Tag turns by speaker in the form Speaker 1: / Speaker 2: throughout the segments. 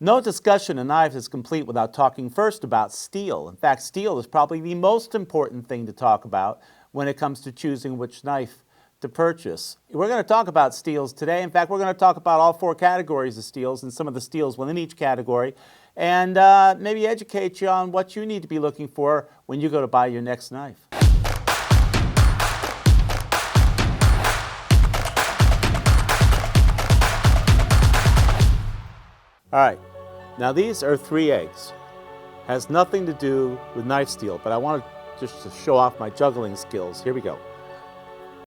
Speaker 1: No discussion of knives is complete without talking first about steel. In fact, steel is probably the most important thing to talk about when it comes to choosing which knife to purchase. We're going to talk about steels today. In fact, we're going to talk about all four categories of steels and some of the steels within each category, and maybe educate you on what you need to be looking for when you go to buy your next knife. All right, now these are 3 eggs. Has nothing to do with knife steel, but I want to just to show off my juggling skills. Here we go.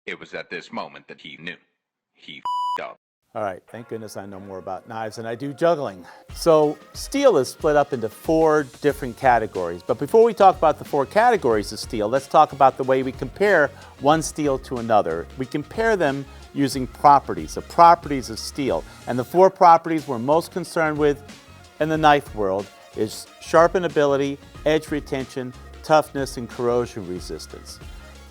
Speaker 2: It was at this moment that he knew. He f***ed up.
Speaker 1: All right, thank goodness I know more about knives than I do juggling. So steel is split up into 4 different categories. But before we talk about the 4 categories of steel, let's talk about the way we compare one steel to another. We compare them using properties, the properties of steel. And the 4 properties we're most concerned with in the knife world is sharpenability, edge retention, toughness, and corrosion resistance.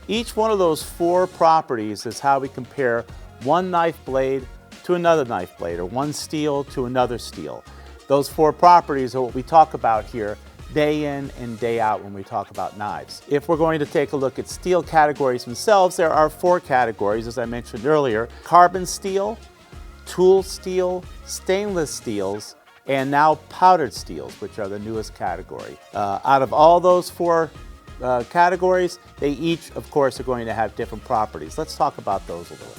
Speaker 1: Each one of those 4 properties is how we compare one knife blade to another knife blade, or one steel to another steel. Those 4 properties are what we talk about here day in and day out when we talk about knives. If we're going to take a look at steel categories themselves, there are 4 categories, as I mentioned earlier: carbon steel, tool steel, stainless steels, and now powdered steels, which are the newest category. Out of all those 4 categories, they each, of course, are going to have different properties. Let's talk about those a little.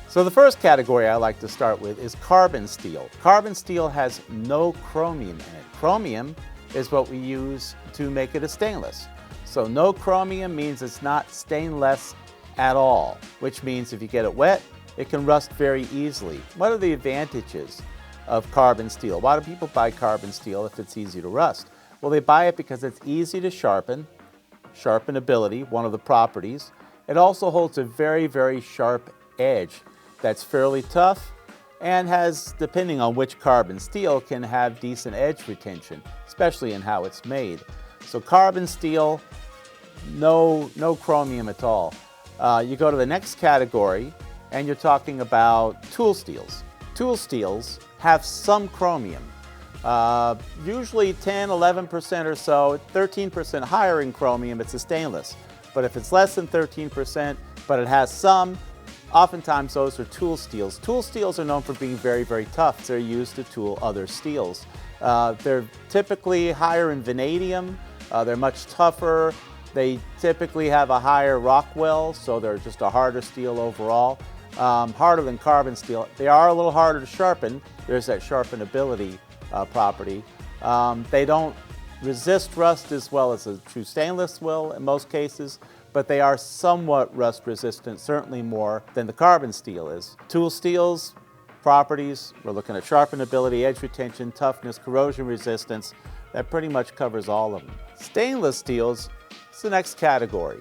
Speaker 1: So the first category I like to start with is carbon steel. Carbon steel has no chromium in it. Chromium is what we use to make it a stainless. So no chromium means it's not stainless at all, which means if you get it wet, it can rust very easily. What are the advantages of carbon steel? Why do people buy carbon steel if it's easy to rust? Well, they buy it because it's easy to sharpen, sharpenability, one of the properties. It also holds a very, very sharp edge that's fairly tough and has, depending on which carbon steel, can have decent edge retention, especially in how it's made. So carbon steel, no chromium at all. You go to the next category and you're talking about tool steels. Tool steels have some chromium, usually 10, 11% or so, 13% higher in chromium, it's a stainless. But if it's less than 13%, but it has some, oftentimes those are tool steels. Tool steels are known for being very, very tough. They're used to tool other steels. They're typically higher in vanadium. They're much tougher. They typically have a higher Rockwell, so they're just a harder steel overall. Harder than carbon steel. They are a little harder to sharpen. There's that sharpenability property. They don't resist rust as well as a true stainless will in most cases, but they are somewhat rust resistant, certainly more than the carbon steel is. Tool steels, properties, we're looking at sharpenability, edge retention, toughness, corrosion resistance. That pretty much covers all of them. Stainless steels is the next category.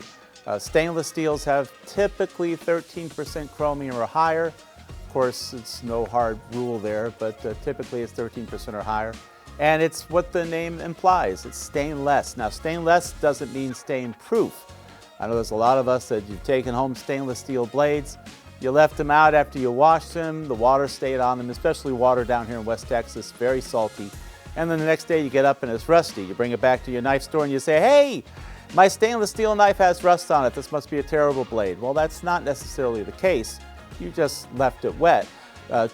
Speaker 1: Stainless steels have typically 13% chromium or higher. Of course, it's no hard rule there, but typically it's 13% or higher. And it's what the name implies, it's stainless. Now, stainless doesn't mean stain proof. I know there's a lot of us that you've taken home stainless steel blades, you left them out after you washed them, the water stayed on them, especially water down here in West Texas, very salty. And then the next day you get up and it's rusty. You bring it back to your knife store and you say, hey, my stainless steel knife has rust on it, this must be a terrible blade. Well, that's not necessarily the case. You just left it wet.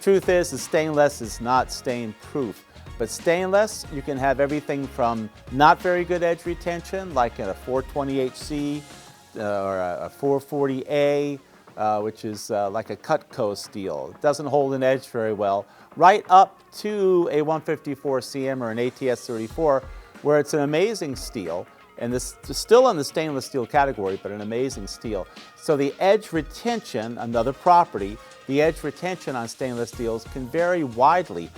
Speaker 1: Truth is, the stainless is not stain proof. But stainless, you can have everything from not very good edge retention, like in a 420HC, or a 440A, which is like a Cutco steel. It doesn't hold an edge very well, right up to a 154CM or an ATS-34, where it's an amazing steel, and this is still in the stainless steel category, but an amazing steel. So the edge retention, another property, the edge retention on stainless steels can vary widely.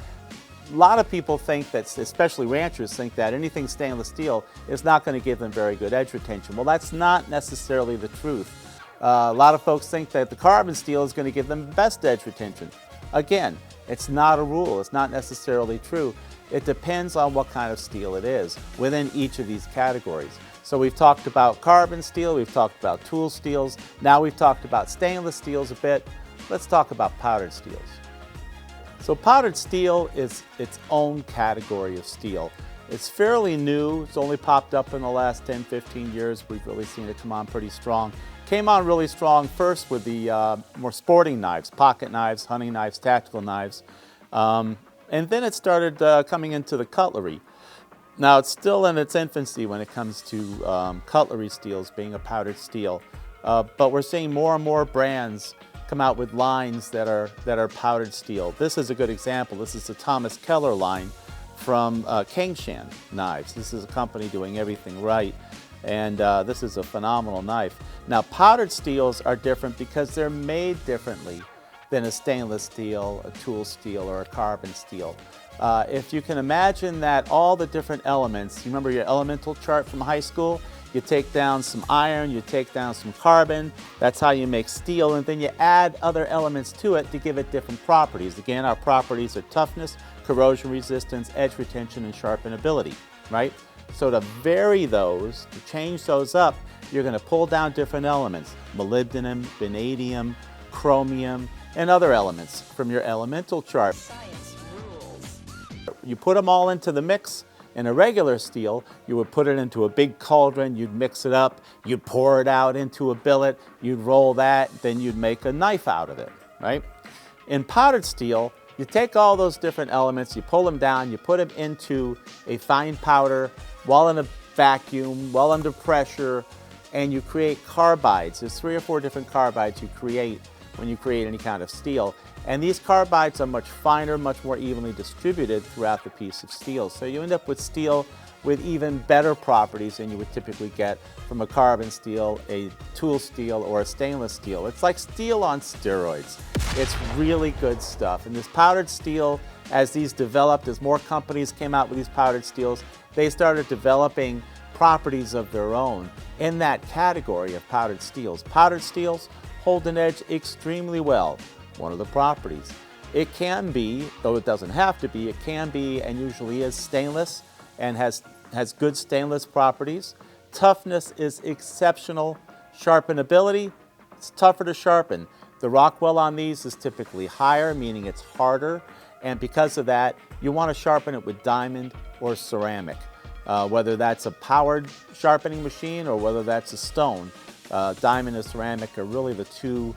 Speaker 1: A lot of people think that, especially ranchers, think that anything stainless steel is not going to give them very good edge retention. Well, that's not necessarily the truth. A lot of folks think that the carbon steel is going to give them the best edge retention. Again, it's not a rule. It's not necessarily true. It depends on what kind of steel it is within each of these categories. So we've talked about carbon steel, we've talked about tool steels, now we've talked about stainless steels a bit. Let's talk about powdered steels. So powdered steel is its own category of steel. It's fairly new. It's only popped up in the last 10, 15 years. We've really seen it come on pretty strong. Came on really strong first with the more sporting knives, pocket knives, hunting knives, tactical knives. And then it started coming into the cutlery. Now it's still in its infancy when it comes to cutlery steels being a powdered steel. But we're seeing more and more brands come out with lines that are powdered steel. This is a good example. This is the Thomas Keller line from Kangshan Knives. This is a company doing everything right, and this is a phenomenal knife. Now, powdered steels are different because they're made differently than a stainless steel, a tool steel, or a carbon steel. If you can imagine that all the different elements, you remember your elemental chart from high school? You take down some iron, you take down some carbon, that's how you make steel, and then you add other elements to it to give it different properties. Again, our properties are toughness, corrosion resistance, edge retention, and sharpenability, right? So to vary those, to change those up, you're going to pull down different elements, molybdenum, vanadium, chromium, and other elements from your elemental chart.
Speaker 3: Science rules.
Speaker 1: You put them all into the mix. In a regular steel, you would put it into a big cauldron, you'd mix it up, you'd pour it out into a billet, you'd roll that, then you'd make a knife out of it, right? In powdered steel, you take all those different elements, you pull them down, you put them into a fine powder while in a vacuum, while under pressure, and you create carbides. There's 3 or 4 different carbides you create when you create any kind of steel. And these carbides are much finer, much more evenly distributed throughout the piece of steel. So you end up with steel with even better properties than you would typically get from a carbon steel, a tool steel, or a stainless steel. It's like steel on steroids. It's really good stuff. And this powdered steel, as these developed, as more companies came out with these powdered steels, they started developing properties of their own in that category of powdered steels. Powdered steels hold an edge extremely well. One of the properties. It can be, though it doesn't have to be, it can be and usually is stainless and has good stainless properties. Toughness is exceptional. Sharpenability, it's tougher to sharpen. The Rockwell on these is typically higher, meaning it's harder, and because of that, you want to sharpen it with diamond or ceramic. Whether that's a powered sharpening machine or whether that's a stone. Diamond and ceramic are really the two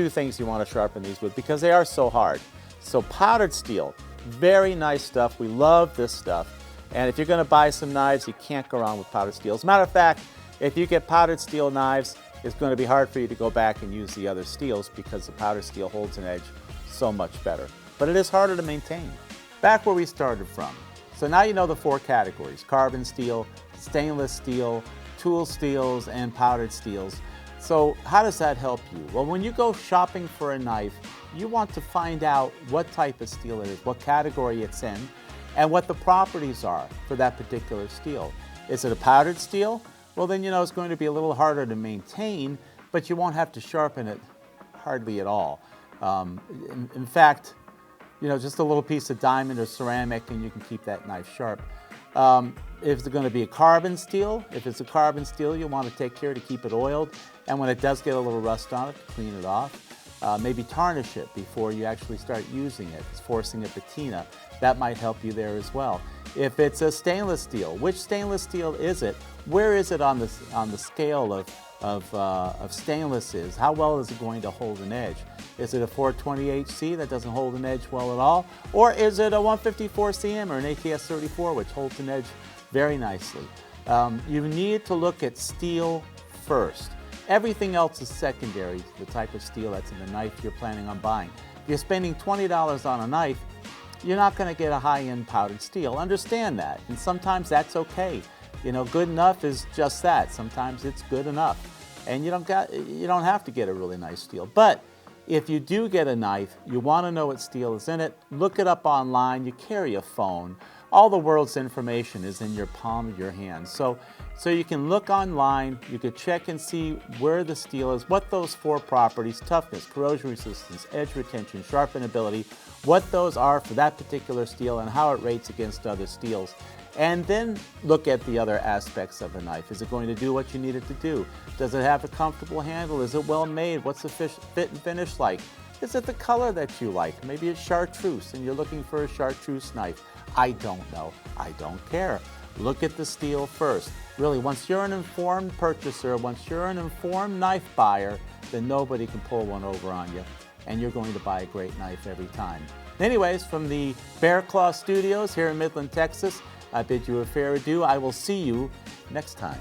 Speaker 1: things you want to sharpen these with because they are so hard. So powdered steel, very nice stuff. We love this stuff. And if you're going to buy some knives, you can't go wrong with powdered steel. As a matter of fact, if you get powdered steel knives, it's going to be hard for you to go back and use the other steels because the powdered steel holds an edge so much better. But it is harder to maintain. Back where we started from. So now you know the 4 categories: carbon steel, stainless steel, tool steels, and powdered steels. So how does that help you? Well, when you go shopping for a knife, you want to find out what type of steel it is, what category it's in, and what the properties are for that particular steel. Is it a powdered steel? Well, then you know it's going to be a little harder to maintain, but you won't have to sharpen it hardly at all. In fact, you know, just a little piece of diamond or ceramic and you can keep that knife sharp. If it's going to be a carbon steel, if it's a carbon steel, you want to take care to keep it oiled. And when it does get a little rust on it, clean it off. Maybe tarnish it before you actually start using it. It's forcing a patina. That might help you there as well. If it's a stainless steel, which stainless steel is it? Where is it on the scale of stainlesses? How well is it going to hold an edge? Is it a 420HC that doesn't hold an edge well at all? Or is it a 154CM or an ATS 34 which holds an edge very nicely? You need to look at steel first. Everything else is secondary to the type of steel that's in the knife you're planning on buying. If you're spending $20 on a knife, you're not going to get a high-end powdered steel. Understand that, and sometimes that's okay. You know, good enough is just that. Sometimes it's good enough, and you don't have to get a really nice steel. But if you do get a knife, you want to know what steel is in it. Look it up online. You carry a phone. All the world's information is in your palm of your hand. So you can look online, you can check and see where the steel is, what those 4 properties, toughness, corrosion resistance, edge retention, sharpenability, what those are for that particular steel and how it rates against other steels. And then look at the other aspects of the knife. Is it going to do what you need it to do? Does it have a comfortable handle? Is it well made? What's the fit and finish like? Is it the color that you like? Maybe it's chartreuse and you're looking for a chartreuse knife. I don't know. I don't care. Look at the steel first. Really, once you're an informed purchaser, once you're an informed knife buyer, then nobody can pull one over on you, and you're going to buy a great knife every time. Anyways, from the Bear Claw Studios here in Midland, Texas, I bid you a fair adieu. I will see you next time.